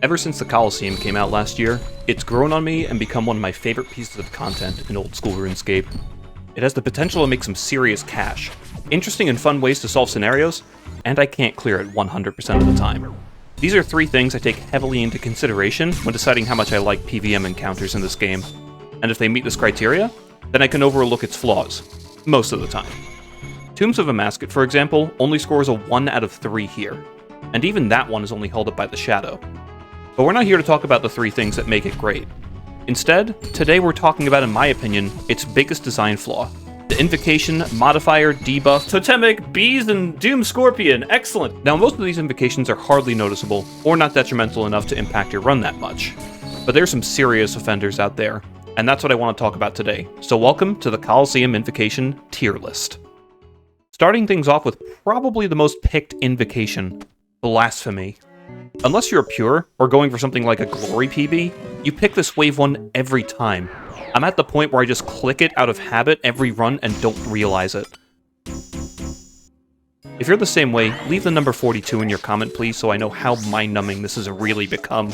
Ever since the Coliseum came out last year, it's grown on me and become one of my favorite pieces of content in old school RuneScape. It has the potential to make some serious cash, interesting and fun ways to solve scenarios, and I can't clear it 100% of the time. These are three things I take heavily into consideration when deciding how much I like PvM encounters in this game, and if they meet this criteria, then I can overlook its flaws, most of the time. Tombs of a Mascot, for example, only scores a 1 out of 3 here, and even that one is only held up by the shadow. But we're not here to talk about the three things that make it great. Instead, today we're talking about, in my opinion, its biggest design flaw. The Invocation, Modifier, Debuff, Totemic, Bees, and Doom Scorpion. Excellent! Now, most of these invocations are hardly noticeable, or not detrimental enough to impact your run that much. But there's some serious offenders out there, and that's what I want to talk about today. So welcome to the Colosseum Invocation tier list. Starting things off with probably the most picked invocation, Blasphemy. Unless you're pure, or going for something like a glory PB, you pick this wave 1 every time. I'm at the point where I just click it out of habit every run and don't realize it. If you're the same way, leave the number 42 in your comment please so I know how mind-numbing this has really become.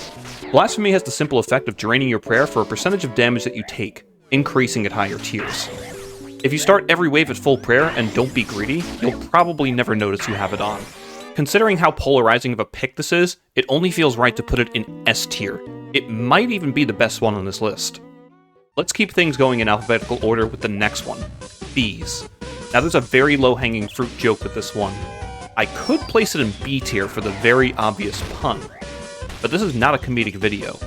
Blasphemy has the simple effect of draining your prayer for a percentage of damage that you take, increasing at higher tiers. If you start every wave at full prayer and don't be greedy, you'll probably never notice you have it on. Considering how polarizing of a pick this is, it only feels right to put it in S tier. It might even be the best one on this list. Let's keep things going in alphabetical order with the next one, Bees. Now there's a very low-hanging fruit joke with this one. I could place it in B tier for the very obvious pun, but this is not a comedic video.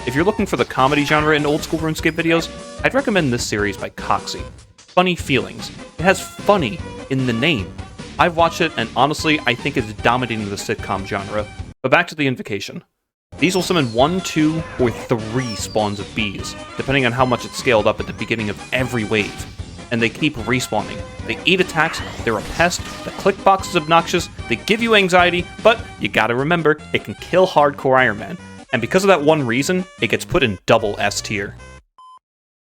If you're looking for the comedy genre in old school RuneScape videos, I'd recommend this series by Coxie. Funny Feelings. It has funny in the name. I've watched it, and honestly, I think it's dominating the sitcom genre. But back to the invocation. These will summon 1, 2, or 3 spawns of bees, depending on how much it's scaled up at the beginning of every wave. And they keep respawning. They eat attacks, they're a pest, the click box is obnoxious, they give you anxiety, but you gotta remember, it can kill hardcore Iron Man. And because of that one reason, it gets put in double S tier.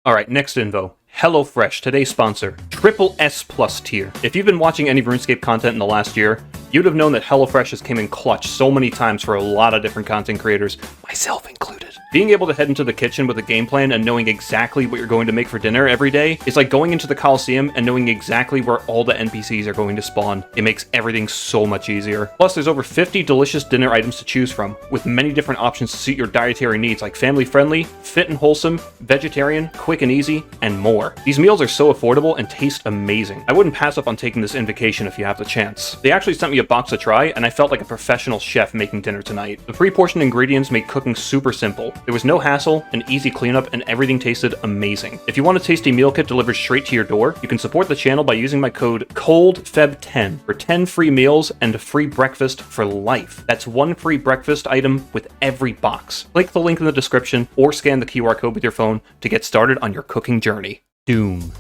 Alright, next invo. HelloFresh, today's sponsor, triple S plus tier. If you've been watching any RuneScape content in the last year, you'd have known that HelloFresh has came in clutch so many times for a lot of different content creators, myself included. Being able to head into the kitchen with a game plan and knowing exactly what you're going to make for dinner every day is like going into the Coliseum and knowing exactly where all the NPCs are going to spawn. It makes everything so much easier. Plus, there's over 50 delicious dinner items to choose from, with many different options to suit your dietary needs like family-friendly, fit and wholesome, vegetarian, quick and easy, and more. These meals are so affordable and taste amazing. I wouldn't pass up on taking this invocation if you have the chance. They actually sent me a box to try, and I felt like a professional chef making dinner tonight. The pre-portioned ingredients made cooking super simple. There was no hassle, an easy cleanup, and everything tasted amazing. If you want a tasty meal kit delivered straight to your door, you can support the channel by using my code COLDFEB10 for 10 free meals and a free breakfast for life. That's 1 free breakfast item with every box. Click the link in the description or scan the QR code with your phone to get started on your cooking journey. Doom.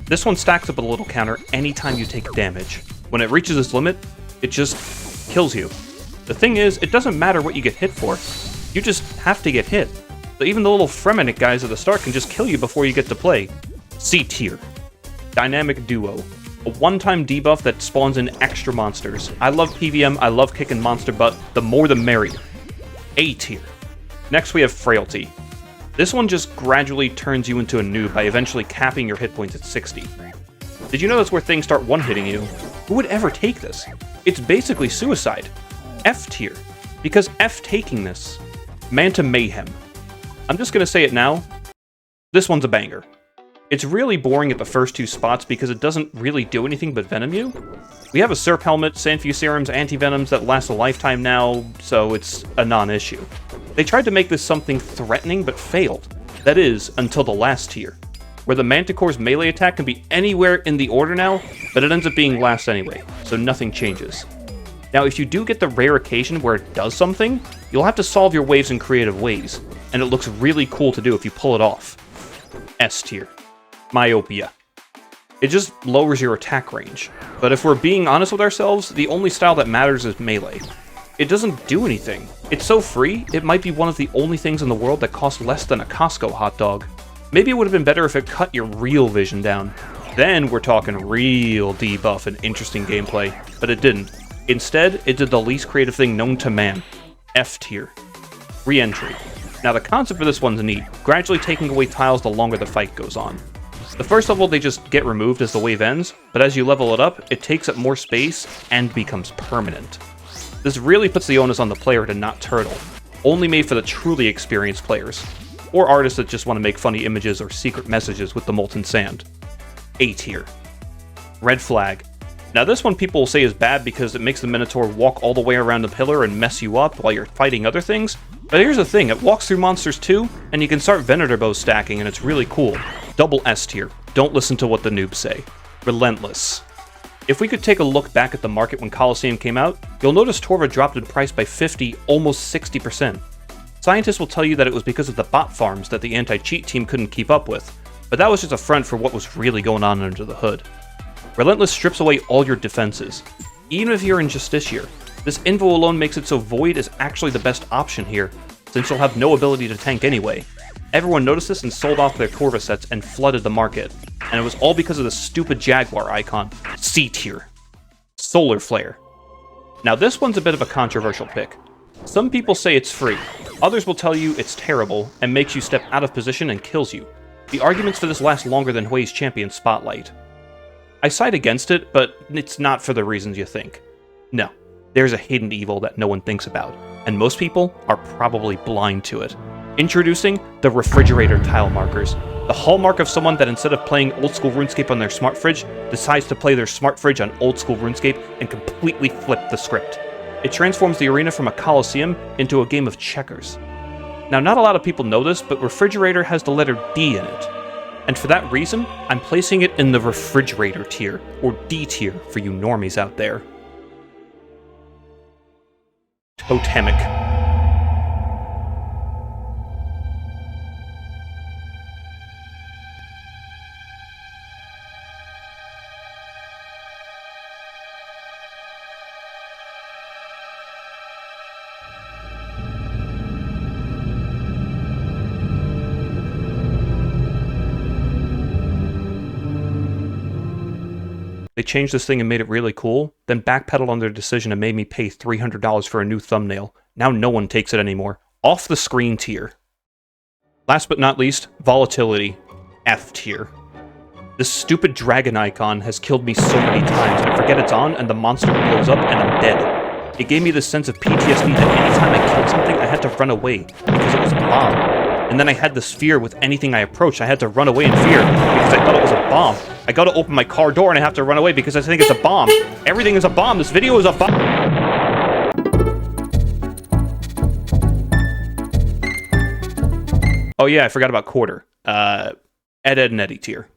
This one stacks up a little counter anytime you take damage. When it reaches its limit, it just kills you. The thing is, it doesn't matter what you get hit for. You just have to get hit. So even the little Fremennik guys at the start can just kill you before you get to play. C tier. Dynamic Duo. A one-time debuff that spawns in extra monsters. I love PvM, I love kicking monster butt, the more the merrier. A tier. Next we have Frailty. This one just gradually turns you into a noob by eventually capping your hit points at 60. Did you know that's where things start one-hitting you? Who would ever take this? It's basically suicide. F tier. Because F taking this. Manta Mayhem. I'm just gonna say it now. This one's a banger. It's really boring at the first 2 spots because it doesn't really do anything but venom you. We have a Serp Helmet, Sandfuse Serums, Anti-Venoms that last a lifetime now, so it's a non-issue. They tried to make this something threatening but failed. That is, until the last tier, where the Manticore's melee attack can be anywhere in the order now, but it ends up being last anyway, so nothing changes. Now, if you do get the rare occasion where it does something, you'll have to solve your waves in creative ways, and it looks really cool to do if you pull it off. S tier. Myopia. It just lowers your attack range, but if we're being honest with ourselves, the only style that matters is melee. It doesn't do anything. It's so free, it might be one of the only things in the world that costs less than a Costco hot dog. Maybe it would have been better if it cut your real vision down. Then we're talking real debuff and interesting gameplay, but it didn't. Instead, it did the least creative thing known to man. F tier. Re-entry. Now the concept for this one's neat, gradually taking away tiles the longer the fight goes on. The first level they just get removed as the wave ends, but as you level it up, it takes up more space and becomes permanent. This really puts the onus on the player to not turtle, only made for the truly experienced players, or artists that just want to make funny images or secret messages with the molten sand. A tier. Red flag. Now this one people will say is bad because it makes the Minotaur walk all the way around the pillar and mess you up while you're fighting other things, but here's the thing, it walks through monsters too, and you can start Venator bow stacking and it's really cool. Double S tier. Don't listen to what the noobs say. Relentless. If we could take a look back at the market when Coliseum came out, you'll notice Torva dropped in price by 50, almost 60%. Scientists will tell you that it was because of the bot farms that the anti-cheat team couldn't keep up with, but that was just a front for what was really going on under the hood. Relentless strips away all your defenses. Even if you're in Justiciar, this Invo alone makes it so Void is actually the best option here, since you'll have no ability to tank anyway. Everyone noticed this and sold off their Torva sets and flooded the market, and it was all because of the stupid Jaguar icon. C tier. Solar Flare. Now this one's a bit of a controversial pick. Some people say it's free, others will tell you it's terrible and makes you step out of position and kills you. The arguments for this last longer than Hui's Champion Spotlight. I side against it, but it's not for the reasons you think. No, there's a hidden evil that no one thinks about, and most people are probably blind to it. Introducing the refrigerator tile markers. The hallmark of someone that instead of playing old school RuneScape on their smart fridge, decides to play their smart fridge on old school RuneScape and completely flip the script. It transforms the arena from a Coliseum into a game of checkers. Now, not a lot of people know this, but refrigerator has the letter D in it. And for that reason, I'm placing it in the refrigerator tier, or D tier for you normies out there. Totemic. They changed this thing and made it really cool, then backpedaled on their decision and made me pay $300 for a new thumbnail. Now no one takes it anymore. Off the screen tier. Last but not least, Volatility. F tier. This stupid dragon icon has killed me so many times. I forget it's on and the monster blows up and I'm dead. It gave me this sense of PTSD that anytime I killed something I had to run away because it was a bomb. And then I had this fear with anything I approached. I had to run away in fear because I thought it was a bomb. I gotta open my car door and I have to run away because I think it's a bomb. Everything is a bomb. This video is a bomb. Oh yeah, I forgot about Quarter. Ed, and Eddie tier.